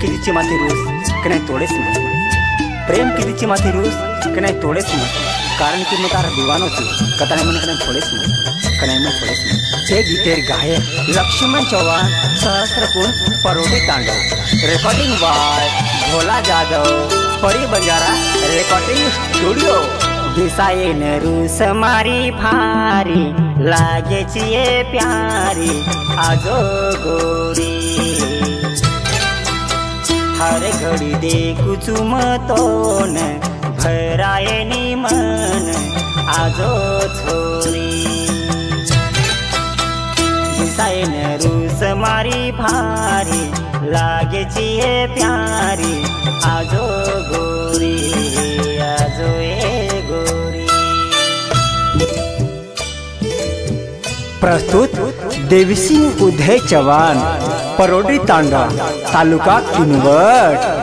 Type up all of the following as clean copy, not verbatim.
कितीची माती रूस की नाही तोडेच मत, प्रेम कितीची माती रूस की नाही तोडेच मत, कारण की मैं तारा दीवानो थी कता नहीं मन कने थोड़ेस मत कने मन थोड़ेस मत। हे गीतेर गायक लक्ष्मण चौहान सहस्त्रकुंड परोटे तांडव, रेकॉर्डिंग बाय भोला जाधव, परी बंजारा रेकॉर्डिंग स्टूडियो। दिसाए न रूस मारी भारी लागे चिए प्यारी आजो गोरी, हर घड़ी देखू चुमतोन भराए नी मन आजो छोरी। दिसाए न रूस मारी भारी लागे चिए प्यारी आजो गोरी आजो ए गोरी। प्रस्तुत देवीसिंह उदय चव्हाण, परोटी तांडा, तालुका किनवट।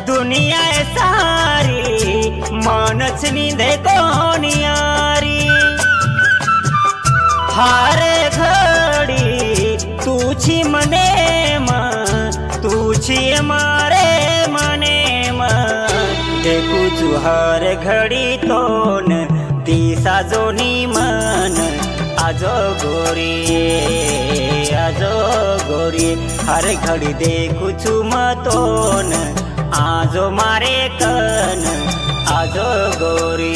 दुनिया सारी मानच निंदे कोनियारी, हर घड़ी तुझी मने तुझी मारे मने देखू तू हर घड़ी तोन दिसा जोनी मन आजो गोरी आजो गोरी। हर घड़ी देखू चू मतोन आजो मारे कन आजो गोरी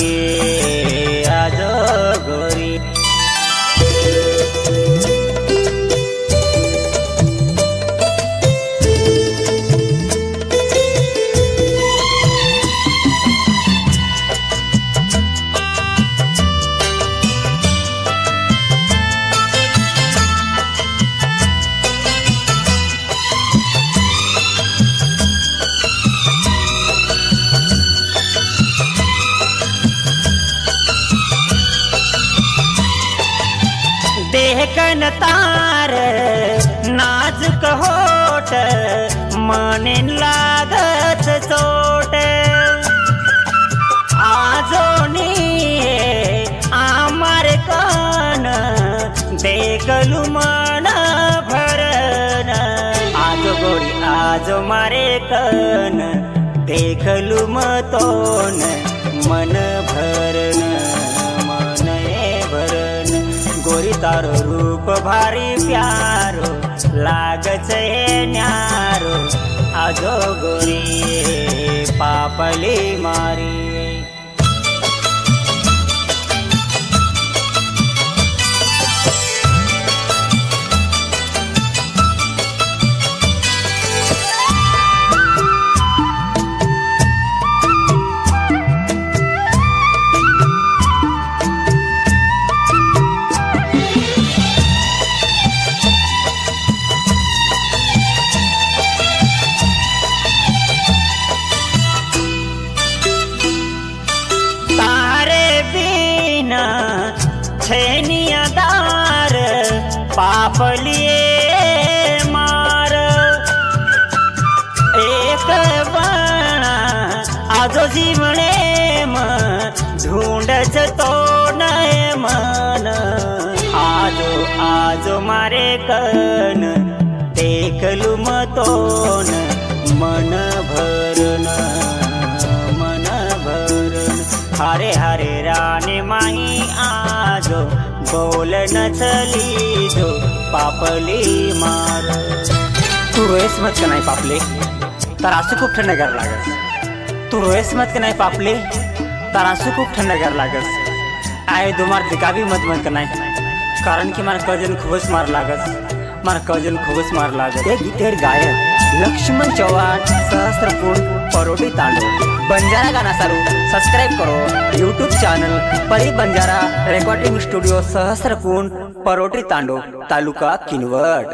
आजो गोरी। देखन तार नाजुक होट मने लागत चोट, आजो नी आमार कान देखलू मन भरन आजो गोरी आजो मारे कन देखलू मतोन मन भरन मन भरन। गोरी तारो रूप भारी प्यारो लागछे न्यारो आजो गोरी पापली मारी। छेनियादार पापलिए मार एक बाणा आजो जीवने ढूंढच तो नय मन आजो आजो मारे कन देखलू मतोन मन भरन मन भरन। हरे हरे राने माही आजो बोल न चली जो पापली मार। तू रोएस मत का नाही पापले, तरासू खूप थंडगार लागस। तू रोएस मत का नाही पापले, तरासू खूप थंडगार लागस। आए दो मार दिखावी मत मत का नाही, कारण की मार कजन खूबच मार लागस, मार कजन खूबच मार लागस। हे गीतेर गायक लक्ष्मण चौहान सहस्त्रकुंड परोटी तांडव। बंजारा गाना सारू सब्सक्राइब करो यूट्यूब चैनल परी बंजारा रेकॉर्डिंग स्टूडियो सहस्त्रकुंड परोटी तांडव, तालुका किनवट।